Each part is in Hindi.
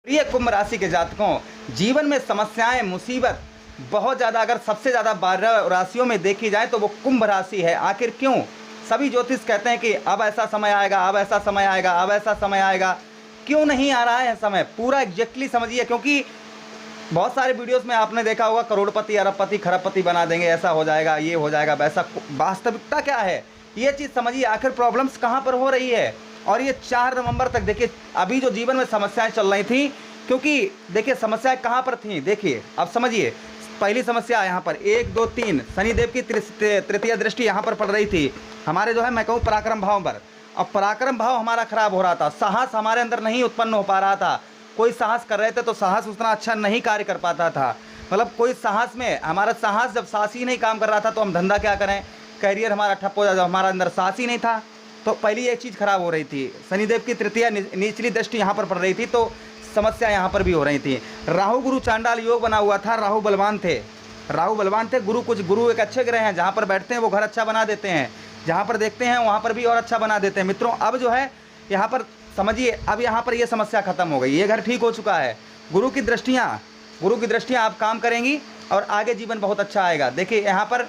प्रिय कुंभ राशि के जातकों, जीवन में समस्याएं, मुसीबत बहुत ज़्यादा अगर सबसे ज़्यादा 12 राशियों में देखी जाए तो वो कुंभ राशि है। आखिर क्यों? सभी ज्योतिष कहते हैं कि अब ऐसा समय आएगा, अब ऐसा समय आएगा, अब ऐसा समय आएगा। क्यों नहीं आ रहा है समय? पूरा एग्जैक्टली समझिए, क्योंकि बहुत सारे वीडियोस में आपने देखा होगा करोड़पति, अरबपति, खरबपति बना देंगे, ऐसा हो जाएगा, ये हो जाएगा, वैसा। वास्तविकता क्या है ये चीज़ समझिए। आखिर प्रॉब्लम्स कहाँ पर हो रही है? और ये 4 नवंबर तक देखिए, अभी जो जीवन में समस्याएं चल रही थी, क्योंकि देखिए समस्याएं कहाँ पर थी, देखिए अब समझिए। पहली समस्या यहाँ पर 1 2 3 शनिदेव की तृतीय दृष्टि यहाँ पर पड़ रही थी हमारे, जो है मैं कहूँ पराक्रम भाव पर। अब पराक्रम भाव हमारा खराब हो रहा था, साहस हमारे अंदर नहीं उत्पन्न हो पा रहा था। कोई साहस कर रहे थे तो साहस उतना अच्छा नहीं कार्य कर पाता था। मतलब कोई साहस में, हमारा साहस जब साहस ही नहीं काम कर रहा था तो हम धंधा क्या करें, करियर हमारा ठप हो जाता, हमारा अंदर साहस ही नहीं था। तो पहली एक चीज़ खराब हो रही थी, शनिदेव की तृतीय निचली दृष्टि यहाँ पर पड़ रही थी, तो समस्या यहाँ पर भी हो रही थी। राहु गुरु चांडाल योग बना हुआ था, राहु बलवान थे, गुरु एक अच्छे ग्रह हैं, जहाँ पर बैठते हैं वो घर अच्छा बना देते हैं, जहाँ पर देखते हैं वहाँ पर भी और अच्छा बना देते हैं। मित्रों अब जो है यहाँ पर समझिए, अब यहाँ पर ये समस्या खत्म हो गई, ये घर ठीक हो चुका है। गुरु की दृष्टियाँ आप काम करेंगी और आगे जीवन बहुत अच्छा आएगा। देखिए यहाँ पर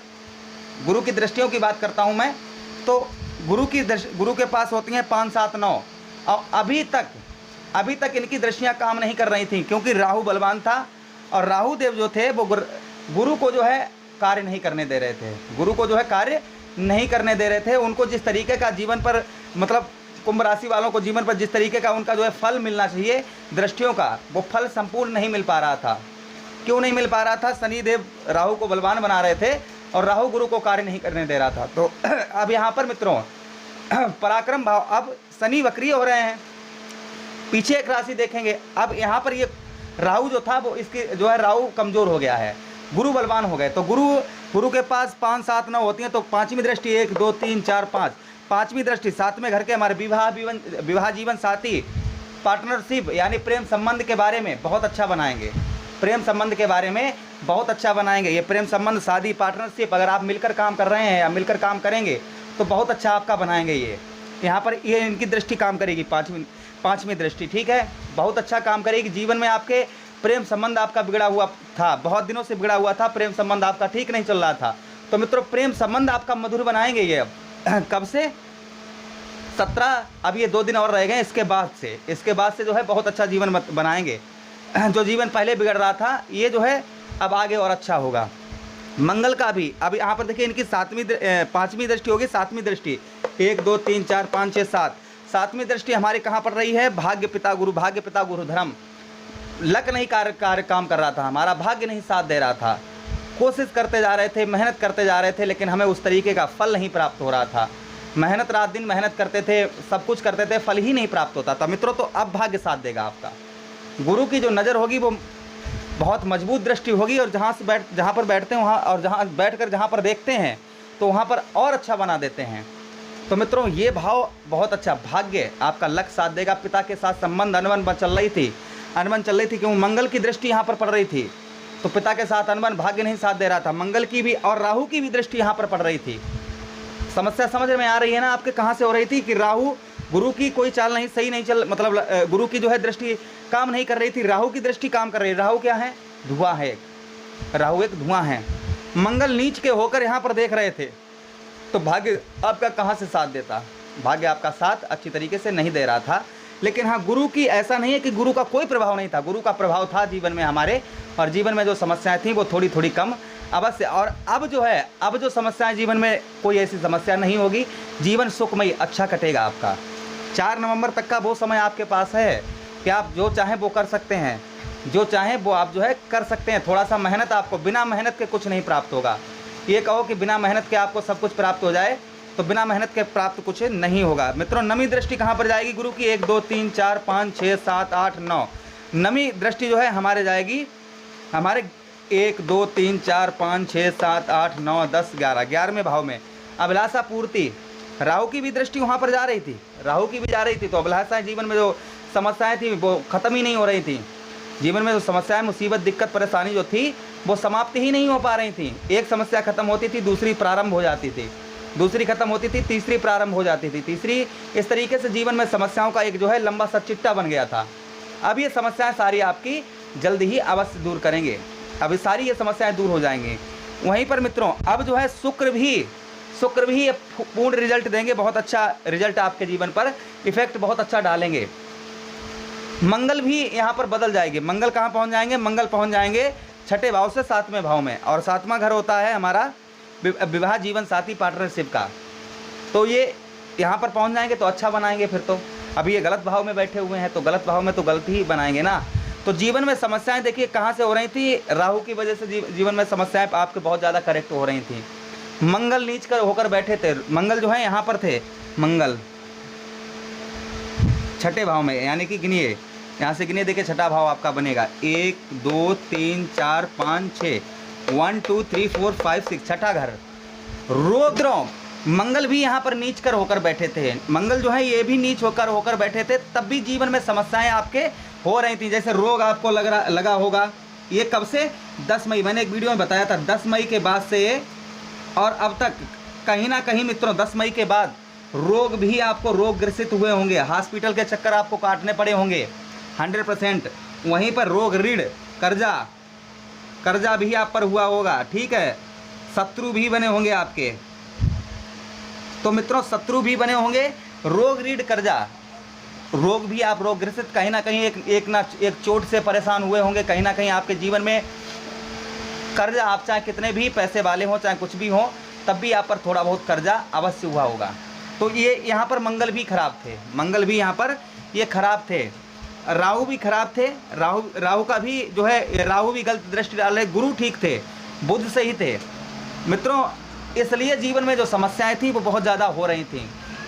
गुरु की दृष्टियों की बात करता हूँ मैं, तो गुरु के पास होती हैं 5 7 9, और अभी तक इनकी दृष्टियाँ काम नहीं कर रही थी, क्योंकि राहु बलवान था और राहु देव जो थे वो गुरु को जो है कार्य नहीं करने दे रहे थे, उनको जिस तरीके का जीवन पर, मतलब कुंभ राशि वालों को जीवन पर जिस तरीके का उनका जो है फल मिलना चाहिए दृष्टियों का, वो फल संपूर्ण नहीं मिल पा रहा था। क्यों नहीं मिल पा रहा था? शनिदेव राहु को बलवान बना रहे थे और राहु गुरु को कार्य नहीं करने दे रहा था। तो अब यहाँ पर मित्रों पराक्रम भाव, अब शनि वक्री हो रहे हैं। पीछे एक राशि देखेंगे, अब यहाँ पर ये राहु जो था वो इसकी जो है राहु कमज़ोर हो गया है, गुरु बलवान हो गए। तो गुरु के पास 5 7 9 होती हैं, तो 5वीं दृष्टि 1 2 3 4 5, 5वीं दृष्टि 7वें घर के हमारे विवाह जीवन साथी, पार्टनरशिप यानी प्रेम संबंध के बारे में बहुत अच्छा बनाएंगे। ये प्रेम संबंध, शादी, पार्टनरशिप अगर आप मिलकर काम कर रहे हैं या मिलकर काम करेंगे तो बहुत अच्छा आपका बनाएंगे। ये यहाँ पर ये इनकी दृष्टि काम करेगी, 5वीं दृष्टि, ठीक है, बहुत अच्छा काम करेगी। जीवन में आपके प्रेम संबंध आपका बिगड़ा हुआ था, बहुत दिनों से बिगड़ा हुआ था, प्रेम संबंध आपका ठीक नहीं चल रहा था, तो मित्रों प्रेम संबंध आपका मधुर बनाएंगे ये। अब कब से? 17, अब ये 2 दिन और रह गए, इसके बाद से जो है बहुत अच्छा जीवन बनाएंगे। जो जीवन पहले बिगड़ रहा था ये जो है अब आगे और अच्छा होगा। मंगल का भी अब यहाँ पर देखिए, इनकी 5वीं दृष्टि होगी, 7वीं दृष्टि 1 2 3 4 5 6 7, 7वीं दृष्टि हमारी कहाँ पड़ रही है? भाग्य पिता गुरु धर्म। लक नहीं कार्य काम कर रहा था, हमारा भाग्य नहीं साथ दे रहा था। कोशिश करते जा रहे थे, मेहनत करते जा रहे थे, लेकिन हमें उस तरीके का फल नहीं प्राप्त हो रहा था। मेहनत, रात दिन मेहनत करते थे, सब कुछ करते थे, फल ही नहीं प्राप्त होता था। मित्रों तो अब भाग्य साथ देगा आपका। गुरु की जो नज़र होगी वो बहुत मजबूत दृष्टि होगी, और जहाँ पर बैठते हैं वहाँ, और जहाँ पर देखते हैं तो वहाँ पर और अच्छा बना देते हैं। तो मित्रों ये भाव बहुत अच्छा, भाग्य आपका लक साथ देगा। पिता के साथ संबंध अनबन चल रही थी, क्यों? मंगल की दृष्टि यहाँ पर पड़ रही थी, तो पिता के साथ अनबन, भाग्य नहीं साथ दे रहा था। मंगल की भी और राहु की भी दृष्टि यहाँ पर पड़ रही थी। समस्या समझ में आ रही है ना आपके? कहाँ से हो रही थी कि राहु गुरु की कोई चाल नहीं, सही नहीं चल, मतलब गुरु की जो है दृष्टि काम नहीं कर रही थी, राहु की दृष्टि काम कर रही है। राहु क्या है? धुआं है, राहु एक धुआं है। मंगल नीच के होकर यहाँ पर देख रहे थे, तो भाग्य आपका कहाँ से साथ देता? भाग्य आपका साथ अच्छी तरीके से नहीं दे रहा था। लेकिन हाँ, गुरु की ऐसा नहीं है कि गुरु का कोई प्रभाव नहीं था, गुरु का प्रभाव था जीवन में हमारे, और जीवन में जो समस्याएं थी वो थोड़ी थोड़ी कम अवश्य। और अब जो समस्याएं जीवन में, कोई ऐसी समस्या नहीं होगी, जीवन सुखमय अच्छा कटेगा आपका। 4 नवंबर तक का वो समय आपके पास है कि आप जो चाहें वो कर सकते हैं, जो चाहें वो आप जो है कर सकते हैं। थोड़ा सा मेहनत, आपको बिना मेहनत के कुछ नहीं प्राप्त होगा। ये कहो कि बिना मेहनत के आपको सब कुछ प्राप्त हो जाए, तो बिना मेहनत के प्राप्त कुछ नहीं होगा। मित्रों नवीं दृष्टि कहाँ पर जाएगी गुरु की? 1 2 3 4 5 6 7 8 9, नवीं दृष्टि जो है हमारे जाएगी, हमारे 1 2 3 4 5 6 7 8 9 10 11, 11वें भाव में अभिलाषा पूर्ति। राहु की भी दृष्टि वहाँ पर जा रही थी, तो अभिलाषाएं, जीवन में जो समस्याएं थी वो ख़त्म ही नहीं हो रही थी। जीवन में जो समस्याएं, मुसीबत, दिक्कत, परेशानी जो थी वो समाप्त ही नहीं हो पा रही थी। एक समस्या खत्म होती थी, दूसरी प्रारंभ हो जाती थी, दूसरी खत्म होती थी, तीसरी प्रारंभ हो जाती थी, तीसरी, इस तरीके से जीवन में समस्याओं का एक जो है लंबा सा चिट्टा बन गया था। अब ये समस्याएं सारी आपकी जल्द ही अवश्य दूर करेंगे, अभी सारी ये समस्याएं दूर हो जाएंगी। वहीं पर मित्रों अब जो है शुक्र भी ये पूर्ण रिजल्ट देंगे, बहुत अच्छा रिजल्ट आपके जीवन पर इफेक्ट बहुत अच्छा डालेंगे। मंगल भी यहाँ पर बदल जाएंगे। मंगल कहाँ पहुँच जाएंगे? मंगल पहुँच जाएंगे छठे भाव से 7वें भाव में, और 7वां घर होता है हमारा विवाह जीवन साथी पार्टनरशिप का। तो ये यहाँ पर पहुँच जाएंगे तो अच्छा बनाएंगे। फिर तो अभी ये गलत भाव में बैठे हुए हैं, तो गलत भाव में तो गलत ही बनाएंगे ना। तो जीवन में समस्याएं देखिए कहाँ से हो रही थी, राहु की वजह से जीवन में समस्याएं आपके बहुत ज़्यादा करेक्ट हो रही थी। मंगल नीच कर होकर बैठे थे, मंगल जो है यहाँ पर थे, मंगल छठे भाव में, यानी कि गिनिए यहाँ से गिनिए, देखिए छठा भाव आपका बनेगा 1 2 3 4 5 6 1 2 3 4 5 6 छठा घर। रोद्रों मंगल भी यहाँ पर नीच कर होकर बैठे थे, मंगल जो है ये भी नीच होकर बैठे थे, तब भी जीवन में समस्याएं आपके हो रही थी। जैसे रोग आपको लगा होगा, ये कब से? 10 मई, मैंने एक वीडियो में बताया था 10 मई के बाद से और अब तक कहीं ना कहीं मित्रों 10 मई के बाद रोग भी आपको रोग ग्रसित हुए होंगे, हॉस्पिटल के चक्कर आपको काटने पड़े होंगे 100%। वहीं पर रोग, ऋण, कर्जा भी आप पर हुआ होगा, ठीक है। शत्रु भी बने होंगे आपके, तो मित्रों शत्रु भी बने होंगे, रोग, ऋण, कर्जा, रोग भी आप रोग ग्रसित कहीं ना कहीं एक चोट से परेशान हुए होंगे कहीं ना कहीं आपके जीवन में। कर्जा आप चाहे कितने भी पैसे वाले हों, चाहे कुछ भी हो, तब भी आप पर थोड़ा बहुत कर्जा अवश्य हुआ होगा। तो ये यहाँ पर मंगल भी खराब थे, मंगल भी यहाँ पर ये खराब थे, राहु भी खराब थे, राहु का भी जो है, राहु भी गलत दृष्टि डाल रहे, गुरु ठीक थे, बुध सही थे मित्रों। इसलिए जीवन में जो समस्याएं थी वो बहुत ज़्यादा हो रही थी।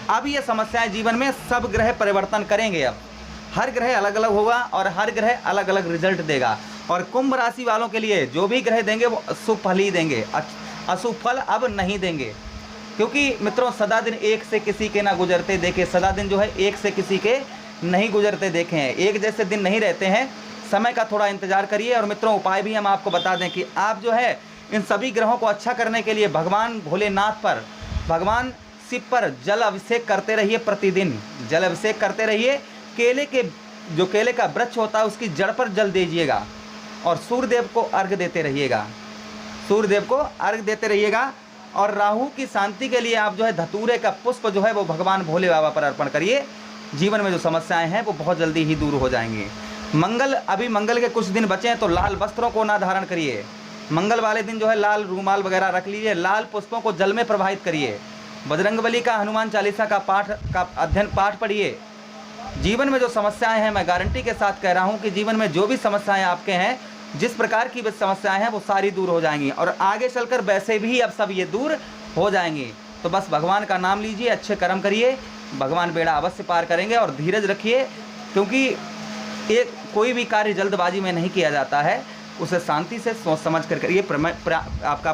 अब ये समस्याएं जीवन में सब ग्रह परिवर्तन करेंगे, अब हर ग्रह अलग अलग होगा और हर ग्रह अलग अलग रिजल्ट देगा। और कुंभ राशि वालों के लिए जो भी ग्रह देंगे वो शुभ फल ही देंगे, अशुभ फल अब नहीं देंगे, क्योंकि मित्रों सदा दिन एक से किसी के ना गुजरते देखे, सदा दिन जो है एक से किसी के नहीं गुजरते देखे हैं, एक जैसे दिन नहीं रहते हैं। समय का थोड़ा इंतजार करिए। और मित्रों उपाय भी हम आपको बता दें कि आप जो है इन सभी ग्रहों को अच्छा करने के लिए भगवान भोलेनाथ पर, भगवान शिव पर जल अभिषेक करते रहिए, प्रतिदिन जल अभिषेक करते रहिए। केले का वृक्ष होता है उसकी जड़ पर जल दीजिएगा और सूर्यदेव को अर्घ देते रहिएगा, सूर्यदेव को अर्घ देते रहिएगा। और राहु की शांति के लिए आप जो है धतूरे का पुष्प जो है वो भगवान भोले बाबा पर अर्पण करिए। जीवन में जो समस्याएं हैं वो बहुत जल्दी ही दूर हो जाएंगी। मंगल, अभी मंगल के कुछ दिन बचे हैं तो लाल वस्त्रों को ना धारण करिए। मंगल वाले दिन जो है लाल रूमाल वगैरह रख लीजिए, लाल पुष्पों को जल में प्रवाहित करिए, बजरंगबली का, हनुमान चालीसा का पाठ पढ़िए। जीवन में जो समस्याएं हैं, मैं गारंटी के साथ कह रहा हूं कि जीवन में जो भी समस्याएं आपके हैं, जिस प्रकार की भी समस्याएं हैं वो सारी दूर हो जाएंगी और आगे चलकर वैसे भी अब सब ये दूर हो जाएंगी। तो बस भगवान का नाम लीजिए, अच्छे कर्म करिए, भगवान बेड़ा अवश्य पार करेंगे। और धीरज रखिए, क्योंकि कोई भी कार्य जल्दबाजी में नहीं किया जाता है, उसे शांति से सोच समझ कर करिए। आपका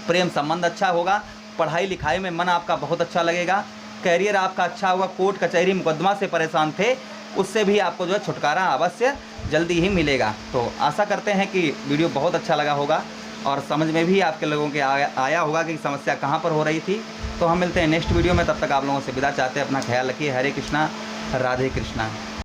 प्रेम संबंध अच्छा होगा, पढ़ाई लिखाई में मन आपका बहुत अच्छा लगेगा, कैरियर आपका अच्छा होगा। कोर्ट कचहरी मुकदमा से परेशान थे, उससे भी आपको जो है छुटकारा अवश्य जल्दी ही मिलेगा। तो आशा करते हैं कि वीडियो बहुत अच्छा लगा होगा और समझ में भी आपके लोगों के आया होगा कि समस्या कहाँ पर हो रही थी। तो हम मिलते हैं नेक्स्ट वीडियो में, तब तक आप लोगों से विदा चाहते हैं। अपना ख्याल रखिए। हरे कृष्णा, राधे कृष्णा।